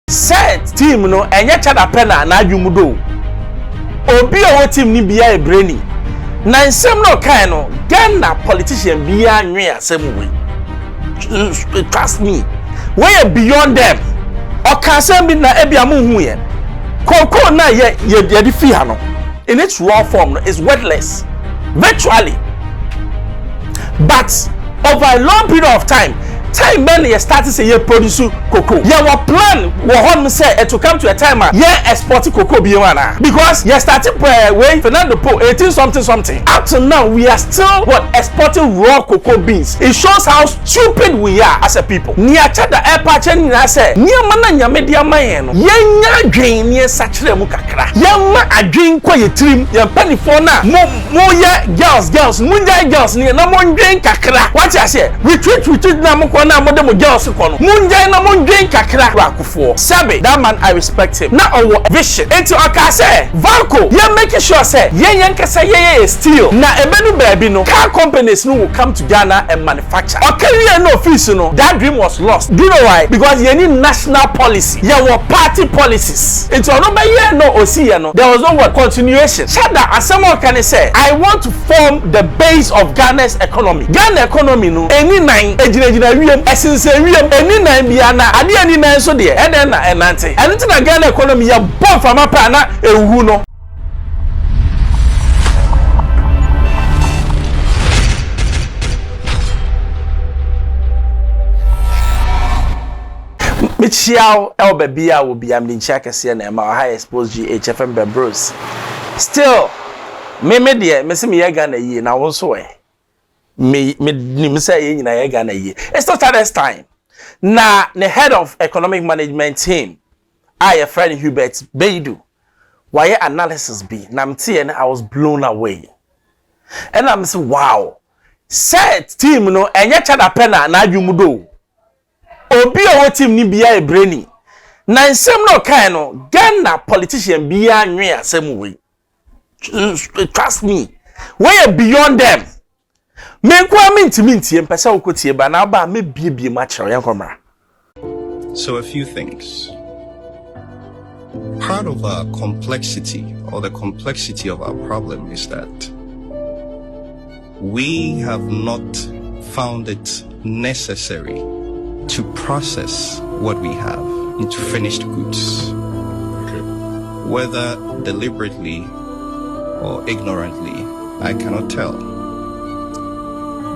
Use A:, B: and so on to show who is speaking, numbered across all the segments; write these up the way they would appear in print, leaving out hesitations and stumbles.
A: set team no enye chada pena na adwumudo obi o team ni bia e brainy na nsem no kan no Ghana politician bia nwe asem we trust me we are beyond them okasem bi na ebia mo hu ye koko na ye de fi ha no in its raw form no is worthless virtually, but over a long period of time when you start to say you produce cocoa, you have plan we say it to come to a time you export cocoa because you started way Fernando Po 18 something up to now we are still exporting raw cocoa beans. It shows how stupid we are as a people. Near chada airport and I say near mananya media mayeno yenya drain near sachere mukakra yama a drink kwa ye trim ya penny for na mo ya girls munja girls near no mo drain kakra. What I say retreat na mo na modem girls kono munja na mo drain kakra akufo sabe. That man I respect him na our vision enti oka say Valco you making sure say yen kasa ye steel na ebenu baby no car companies no will come to Ghana and manufacture. Okay, we no office no that dream was lost. Do you know why? Because you need national policy, you were party policies. It's no by year no osi no there was no what continuation. Shada as someone can say I want to form the base of Ghana's economy. Ghana economy no any nine ejina wiem essence wiem any nine bia na ade any nine so de e den na enante enti na Ghana economy ya bomb from apa na ewu no. Michiao Elbebia will be am Linchaka Siena, my high exposed GHFM Bebros. Still, me dear, Miss Miagana ye, now also me say in a Ghana ye. It's not at this time. Now, the head of economic management team, a friend Hubert Beidu, why analysis be, Namti and I was blown away. And I'm saying, wow, set team no, and yet a penna, na yumudo. Obi o team ni bia e brainy na nsem no kan no Ghana politician bia nwe asem we trust me we are beyond them me kwa minti empesa okotie ba na ba me bie ma kire yankomra.
B: So a few things. Part of our complexity or the complexity of our problem is that we have not found it necessary to process what we have into finished goods. Whether deliberately or ignorantly, I cannot tell.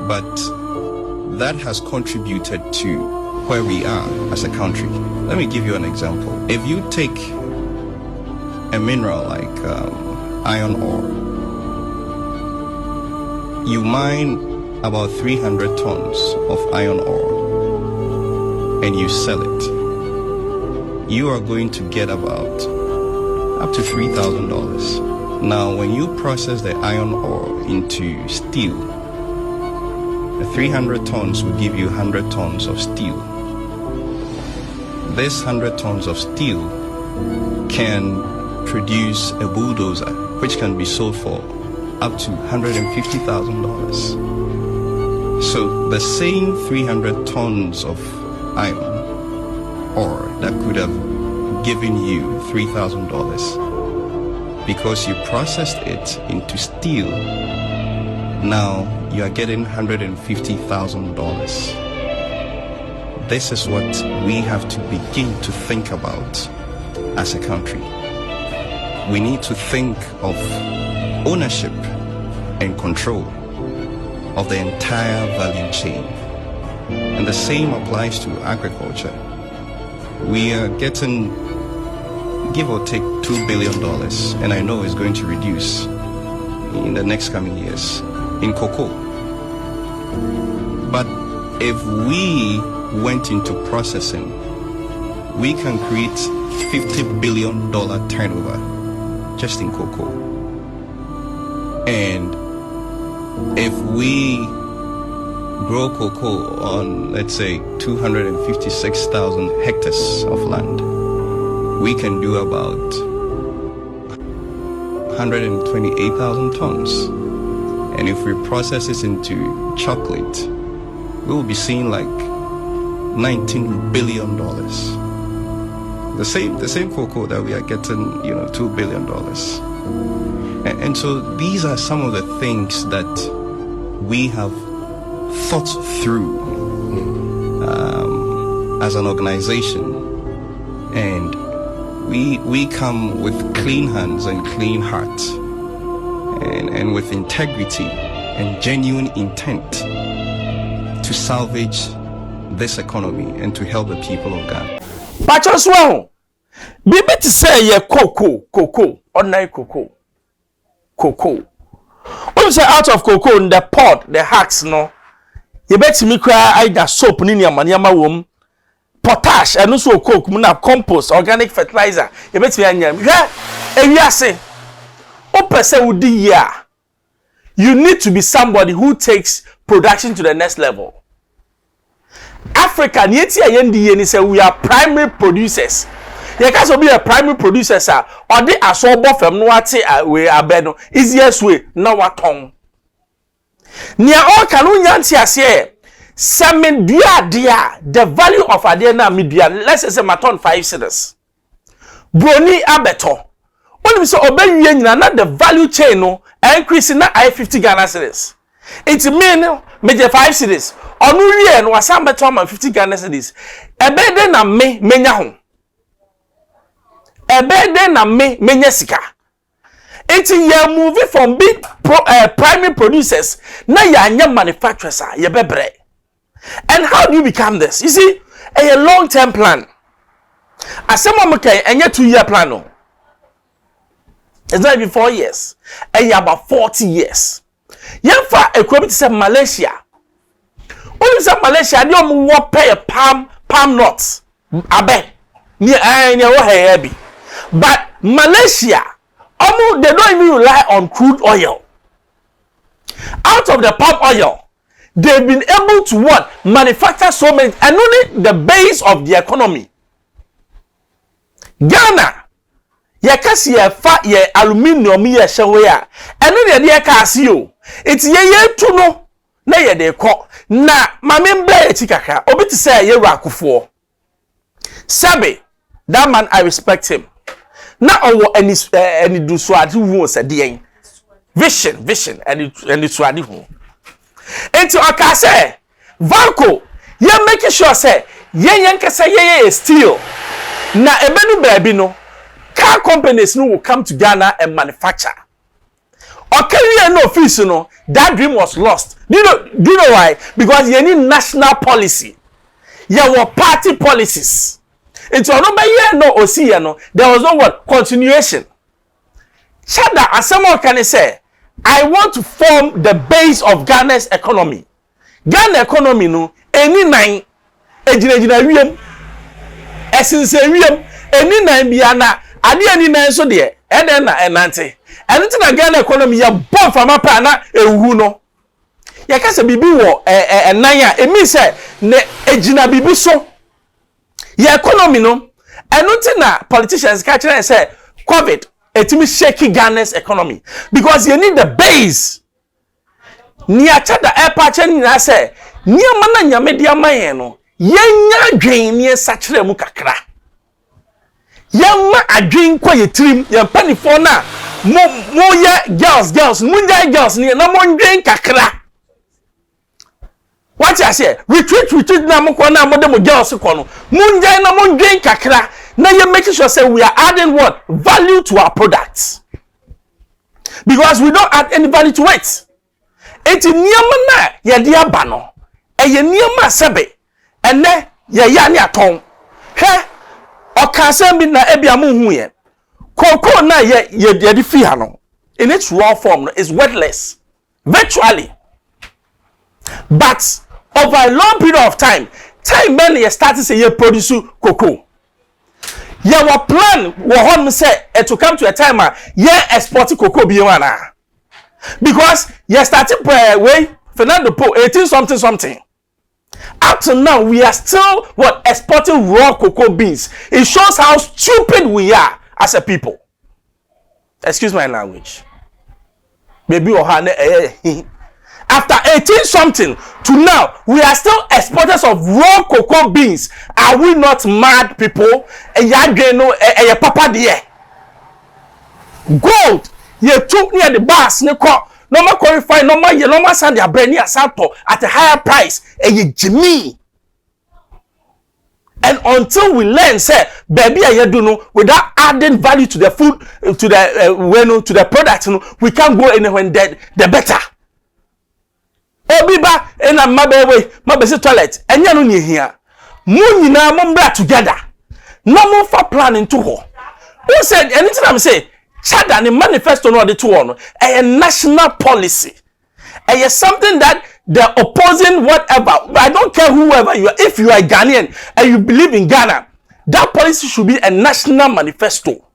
B: But that has contributed to where we are as a country. Let me give you an example. If you take a mineral like iron ore, you mine about 300 tons of iron ore and you sell it, you are going to get about up to $3,000. Now, when you process the iron ore into steel, the 300 tons will give you 100 tons of steel. This 100 tons of steel can produce a bulldozer, which can be sold for up to $150,000. So the same 300 tons of iron ore that could have given you $3,000 because you processed it into steel, now you are getting $150,000. This is what we have to begin to think about as a country. We need to think of ownership and control of the entire value chain. And the same applies to agriculture. We are getting, give or take, $2 billion, and I know it's going to reduce in the next coming years, in cocoa. But if we went into processing, we can create $50 billion turnover just in cocoa. And if we grow cocoa on, let's say, 256,000 hectares of land, we can do about 128,000 tons. And if we process it into chocolate, we will be seeing like $19 billion. the same cocoa that we are getting, you know, $2 billion. And so these are some of the things that we have thought through as an organization, and we come with clean hands and clean hearts, and with integrity and genuine intent to salvage this economy and to help the people of Ghana.
A: Pachos well, Bibi to say ye cocoa, ordinary cocoa. When you say out of cocoa in the pod, the hacks no, you bet me cry either soap in your maniama womb, potash, and also coke, muna compost, organic fertilizer. You bet me and you say, oh, person would year. You need to be somebody who takes production to the next level. Africa, we are primary producers. You can't be a primary producer, sir. Or the asobo from no we abeno. Easiest way, now what tongue. Near all Kanu Yanti as Samin dia, the value of Adena media, let's say maton 5 cedars. Brony abeto. Only so obey you not the value chain no, increasing na I-50 Ghana cedars. It's mean major 5 cedars. Onu yen was some better 50 Ghana cedars. Ebe de na me menya home. Ebe de na me sika. Eti ye moving from big primary producers na ya manufacturers ye bebre. And how do you become this? You see, a long-term plan. Asema mke enye 2-year plan no. It's not even 4 years. About 40 years. Yemfa equipment say Malaysia. Only say Malaysia they won't pay palm nuts. Abe. Ni heavy. But Malaysia, they don't even rely on crude oil. Out of the palm oil, they've been able to what? Manufacture so many, and only the base of the economy. Ghana, ye kasi ye fa ye aluminium ye shawaya, and then ye kasi yo. It's ye to no, na ye de ko. Na mamembe etikaka, obiti say ye rakufo. Sabe, that man I respect him. Na owo any do swadi hu se de vision and swadi hu. Enti oka say Vanco ye make sure say ye nkasa ye steel. Na ebenu baby no car companies no will come to Ghana and manufacture. Okay, no office no that dream was lost. Do you know why? Because you need national policy. You were party policies. It's no no, there was no what continuation. Shada, as someone can say, I want to form the base of Ghana's economy. Ghana economy no any nine ejina any nine biana ade any nine so de eden na enante. And it's na Ghana economy ya bomb from apa na ewu no. Ya kase bibi wo nanya e mean say ne ejina bibi so. Your economy no, and nothing na politicians catch and say COVID etimi shaking Ghana's economy because you need the base. Niacha da airport na say niama na nyame dia man no yenya dwen ne sachre mu kakra. Yemma adwen kwa yetrim ye panifo na mo ye girls munja girls ni na mo dwen kakra. What I say? Retreat na mo na mo dem girls kono. Munjai na mo dwen kakra. Now you making sure say we are adding what? Value to our products. Because we don't add any value to it. Eti niyama na ye dia ba no. Eye niyama sebe. Ene ye ya ni aton. He okasem bi na ebia mo hu ye. Koko na ye di fi ha no. In its raw form no, is worthless. Virtually. But over a long period of time when you start to say you produce cocoa. Your plan will say to come to a time you export cocoa beyond. Because you started way Fernando Po 18 something. Up to now we are still exporting raw cocoa beans. It shows how stupid we are as a people. Excuse my language. Maybe after 18 something to now, we are still exporters of raw cocoa beans. Are we not mad people? A papa dear. Gold, you took near the bus, no more qualify, no more send your brand near Santo at a higher price. A Jimmy. And until we learn, say, baby, I do know without adding value to the food, to the product, we can't go anywhere. The better. Obiba and a mabe toilet, and you know here. Moon na mumbra together. No more for planning to ho. Who said anything I'm saying? Chad and the manifesto no the two on a national policy. And it's something that the opposing whatever, I don't care whoever you are, if you are Ghanaian and you believe in Ghana, that policy should be a national manifesto.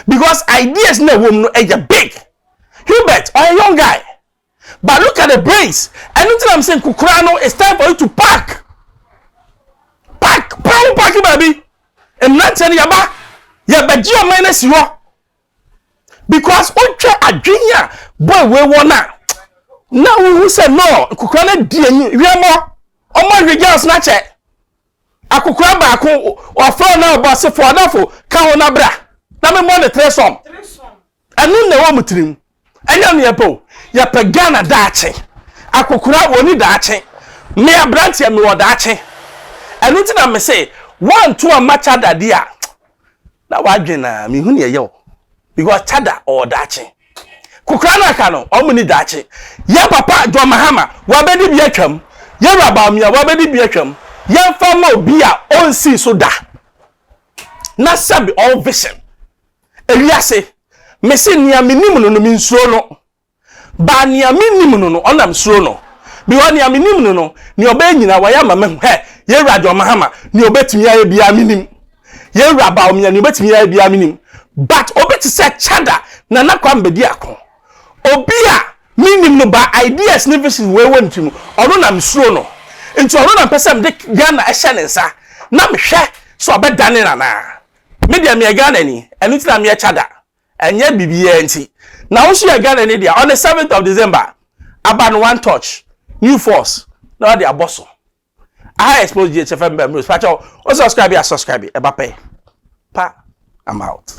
A: Because ideas no woman are big. Hubert, or a young guy. But look at the brains. Anything I'm saying, Kukurano, it's time for you to pack. Pack, baby. I'm not telling you about, yeah, but you minus you are. Because okay, a junior boy, we wanna. Now who said no? Kukurano, dear, we are more. Oh my regal snatch it. A kukuraba or flow now, boss for enough, count bra. Now me more the threesome. And then the woman trim. And young yapo. Ya pagana dache. Akukura woni dache. Me a branch ya me wo dache. And nothing I me say, 1 2 a match ada dia. Na wadwena me hu ne ye. Because chada or dache. Kukura na ka no, o mu ni dache. Ya papa John Mahama, wa be di bi atwam. Ya raba me wa be di bi atwam. Ya fama obi a onsi so da. Na sabi all vision. Eliase, me se nia menimu no mi nsuo no. Ba nia menimu no onam suo no. Bi wa nia menimu no ni oba nyina wa ya mama he ye radio mahama ni obetumi ya bia menim. Ye raba o me ni obetumi ya bia menim. But obeti se chada na nakwa mbedi akon. Obi a menim no ba ideas ne vision we wantum ono nam suo no. Nti ono na pese de Ghana ehye ne nsa na mehwe so obedane na na. Media me Ghana ni enu ti na me chada. Enye bibiye nti. Na wo share Ghana ni dia on the 7th of December. Aban one touch, new force. Now they are bosso. I expose GHFM members. Patch out. Also subscribe, subscribe. Eba pay. Pa, I'm out.